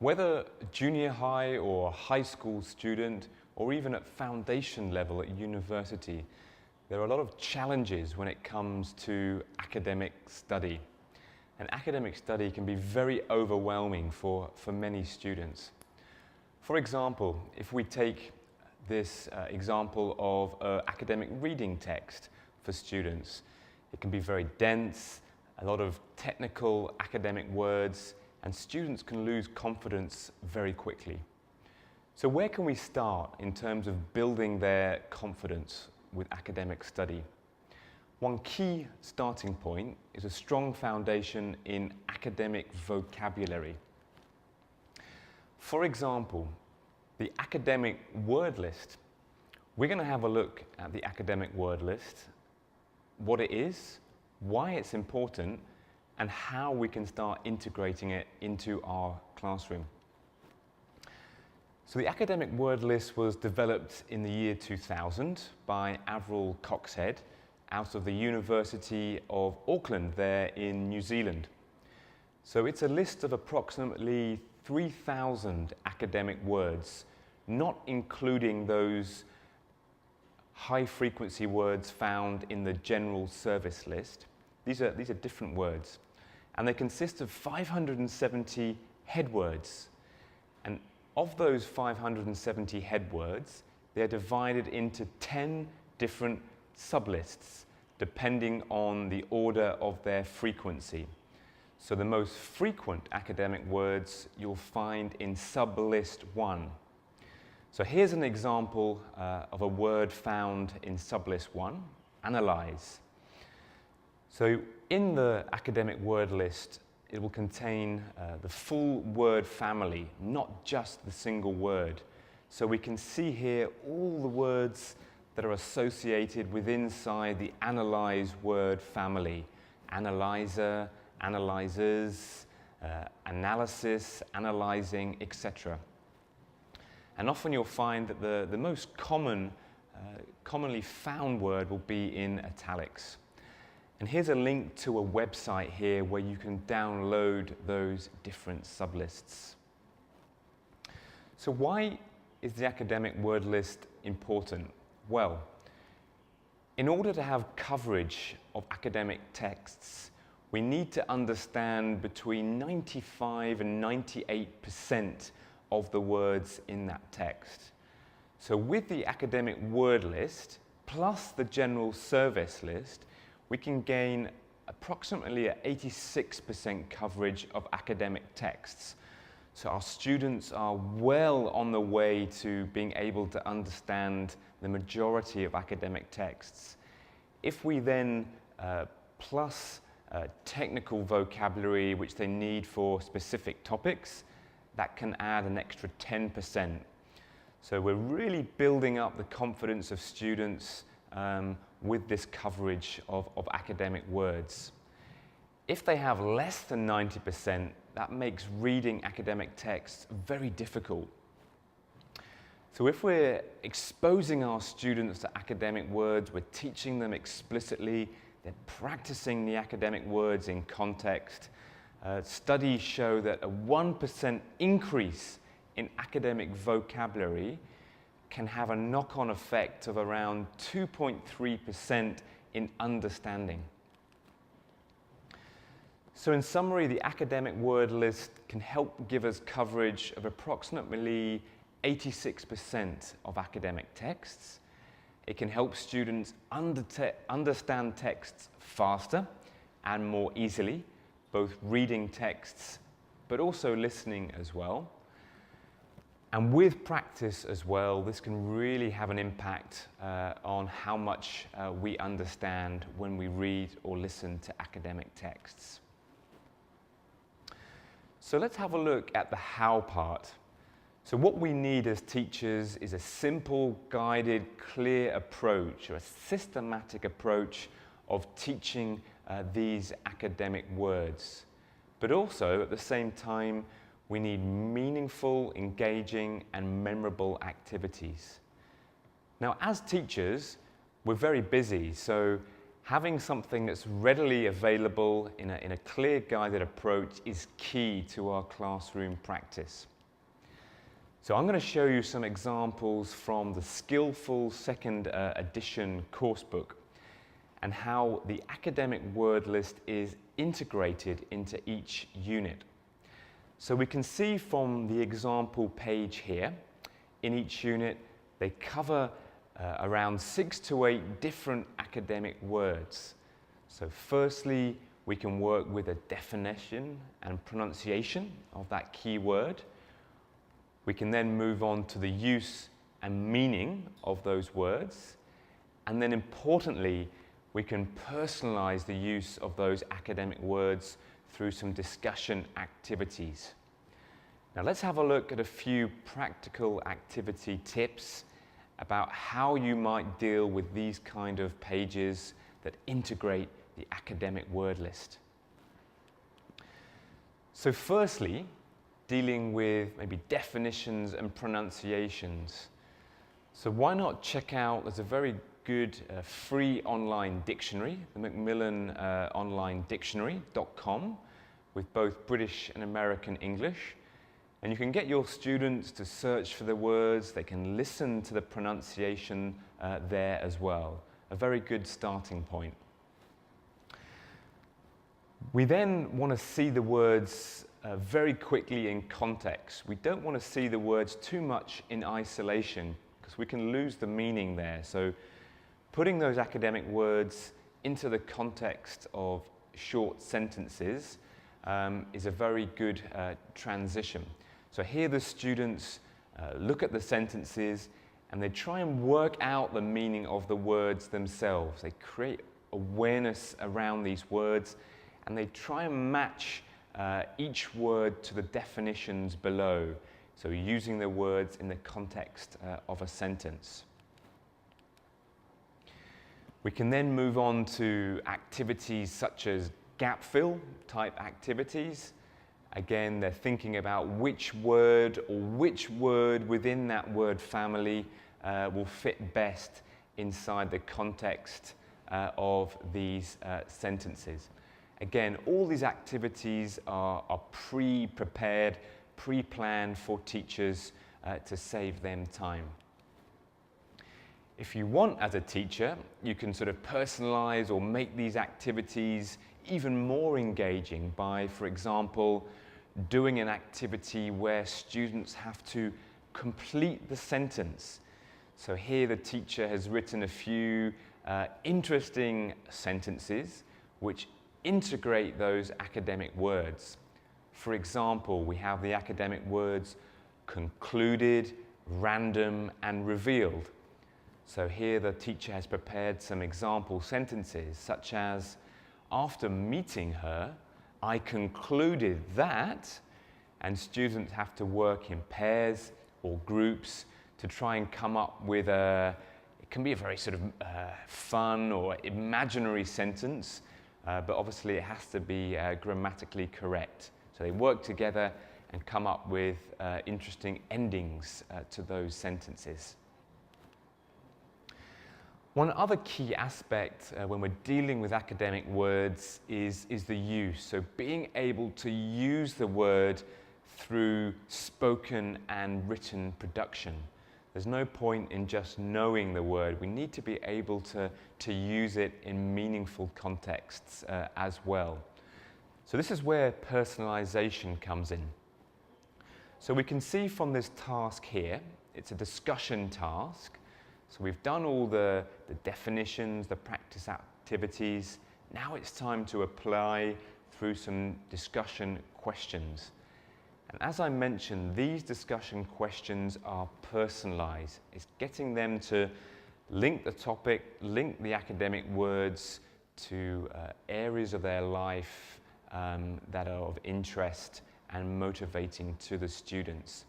Whether junior high or high school student, or even at foundation level at university, there are a lot of challenges when it comes to academic study. And academic study can be very overwhelming for many students. For example, if we take this example of an academic reading text for students, it can be very dense, a lot of technical academic words, and students can lose confidence very quickly. So where can we start in terms of building their confidence with academic study? One key starting point is a strong foundation in academic vocabulary. For example, the academic word list. We're going to have a look at the academic word list, what it is, why it's important, and how we can start integrating it into our classroom. So the academic word list was developed in the year 2000 by Avril Coxhead out of the University of Auckland there in New Zealand. So it's a list of approximately 3,000 academic words, not including those high-frequency words found in the general service list. These are different words. And they consist of 570 head words. And of those 570 head words, they're divided into 10 different sublists, depending on the order of their frequency. So the most frequent academic words you'll find in sublist 1. So here's an example of a word found in sublist 1, analyze. So in the academic word list, it will contain the full word family, not just the single word. So we can see here all the words that are associated with inside the analyze word family. Analyzer, analyzers, analysis, analyzing, etc. And often you'll find that the most commonly found word will be in italics. And here's a link to a website here where you can download those different sublists. So why is the academic word list important? Well, in order to have coverage of academic texts, we need to understand between 95 and 98% of the words in that text. So with the academic word list, plus the general service list, we can gain approximately 86% coverage of academic texts. So our students are well on the way to being able to understand the majority of academic texts. If we then plus technical vocabulary which they need for specific topics, that can add an extra 10%. So we're really building up the confidence of students with this coverage of academic words. If they have less than 90%, that makes reading academic texts very difficult. So if we're exposing our students to academic words, we're teaching them explicitly, they're practicing the academic words in context, studies show that a 1% increase in academic vocabulary can have a knock-on effect of around 2.3% in understanding. So in summary, the academic word list can help give us coverage of approximately 86% of academic texts. It can help students understand texts faster and more easily, both reading texts but also listening as well. And with practice as well, this can really have an impact on how much we understand when we read or listen to academic texts. So let's have a look at the how part. So what we need as teachers is a simple, guided, clear approach, or a systematic approach of teaching these academic words. but also at the same time, we need meaningful, engaging, and memorable activities. Now, as teachers, we're very busy, so having something that's readily available in a clear guided approach is key to our classroom practice. So I'm going to show you some examples from the Skillful Second Edition coursebook and how the academic word list is integrated into each unit. So we can see from the example page here, in each unit, they cover around 6 to 8 different academic words. So firstly, we can work with a definition and pronunciation of that key word. We can then move on to the use and meaning of those words. And then importantly, we can personalize the use of those academic words through some discussion activities. Now let's have a look at a few practical activity tips about how you might deal with these kind of pages that integrate the academic word list. So firstly, dealing with maybe definitions and pronunciations. So why not check out, there's a very good free online dictionary, the Macmillan online dictionary.com, with both British and American English. And you can get your students to search for the words, they can listen to the pronunciation there as well. A very good starting point. We then want to see the words very quickly in context. We don't want to see the words too much in isolation because we can lose the meaning there. So putting those academic words into the context of short sentences is a very good transition. So here the students look at the sentences and they try and work out the meaning of the words themselves. They create awareness around these words and they try and match each word to the definitions below. So using the words in the context of a sentence. We can then move on to activities such as gap fill type activities. Again, they're thinking about which word or which word within that word family will fit best inside the context of these sentences. Again, all these activities are pre-prepared, pre-planned for teachers to save them time. If you want, as a teacher, you can sort of personalize or make these activities even more engaging by, for example, doing an activity where students have to complete the sentence. So here the teacher has written a few interesting sentences which integrate those academic words. For example, we have the academic words concluded, random, and revealed. So here the teacher has prepared some example sentences such as, after meeting her, I concluded that, and students have to work in pairs or groups to try and come up with it can be a very sort of fun or imaginary sentence, but obviously it has to be grammatically correct. So they work together and come up with interesting endings to those sentences. One other key aspect when we're dealing with academic words is the use. So being able to use the word through spoken and written production. There's no point in just knowing the word. We need to be able to use it in meaningful contexts as well. So this is where personalization comes in. So we can see from this task here, it's a discussion task. So we've done all the definitions, the practice activities. Now it's time to apply through some discussion questions. And as I mentioned, these discussion questions are personalized. It's getting them to link the topic, link the academic words to areas of their life that are of interest and motivating to the students.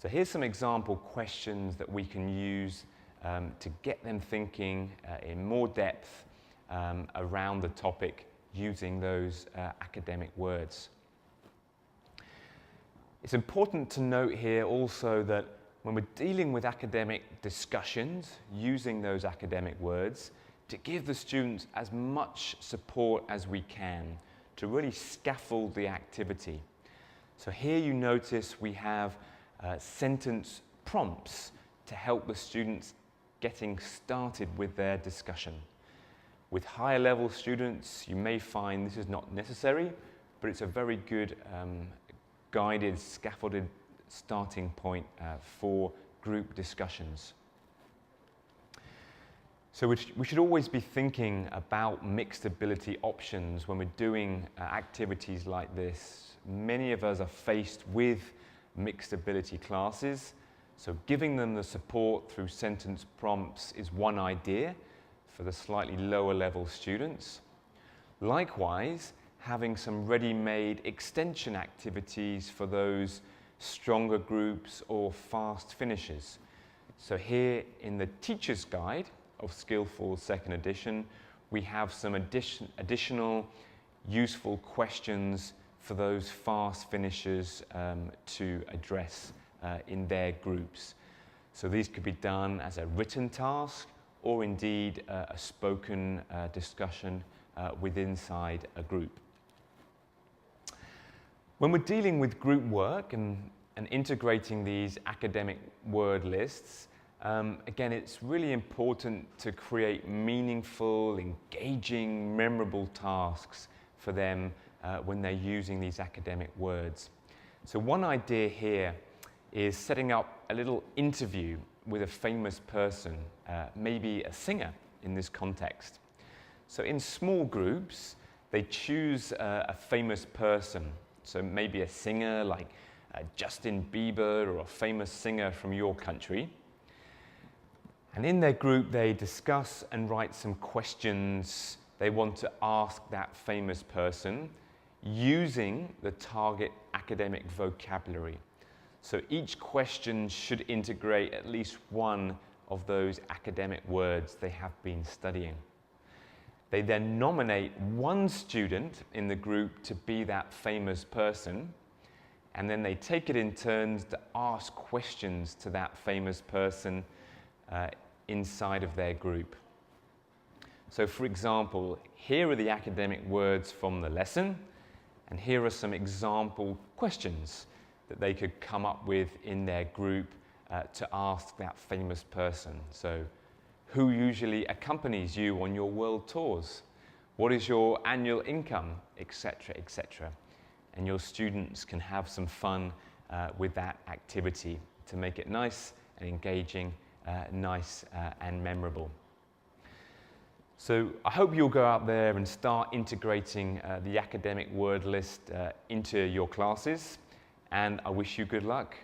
So here's some example questions that we can use to get them thinking in more depth around the topic using those academic words. It's important to note here also that when we're dealing with academic discussions, using those academic words, to give the students as much support as we can to really scaffold the activity. So here you notice we have sentence prompts to help the students getting started with their discussion. With higher level students, you may find this is not necessary, but it's a very good guided, scaffolded starting point for group discussions. So we should always be thinking about mixed ability options when we're doing activities like this. Many of us are faced with mixed ability classes, so giving them the support through sentence prompts is one idea for the slightly lower level students. Likewise, having some ready-made extension activities for those stronger groups or fast finishers. So here in the teacher's guide of Skillful Second Edition, we have some additional useful questions for those fast finishers to address in their groups. So these could be done as a written task or indeed a spoken discussion inside a group. When we're dealing with group work and integrating these academic word lists, again, it's really important to create meaningful, engaging, memorable tasks for them when they're using these academic words. So one idea here is setting up a little interview with a famous person, maybe a singer in this context. So in small groups, they choose a famous person. So maybe a singer like Justin Bieber or a famous singer from your country. And in their group, they discuss and write some questions they want to ask that famous person using the target academic vocabulary. So each question should integrate at least one of those academic words they have been studying. They then nominate one student in the group to be that famous person, and then they take it in turns to ask questions to that famous person inside of their group. So for example, here are the academic words from the lesson, and here are some example questions that they could come up with in their group to ask that famous person. So, who usually accompanies you on your world tours? What is your annual income? Etc., etc. And your students can have some fun with that activity to make it nice and engaging, nice and memorable. So I hope you'll go out there and start integrating the academic word list into your classes, and I wish you good luck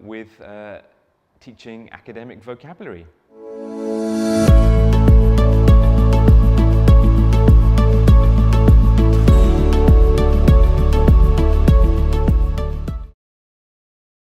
with teaching academic vocabulary.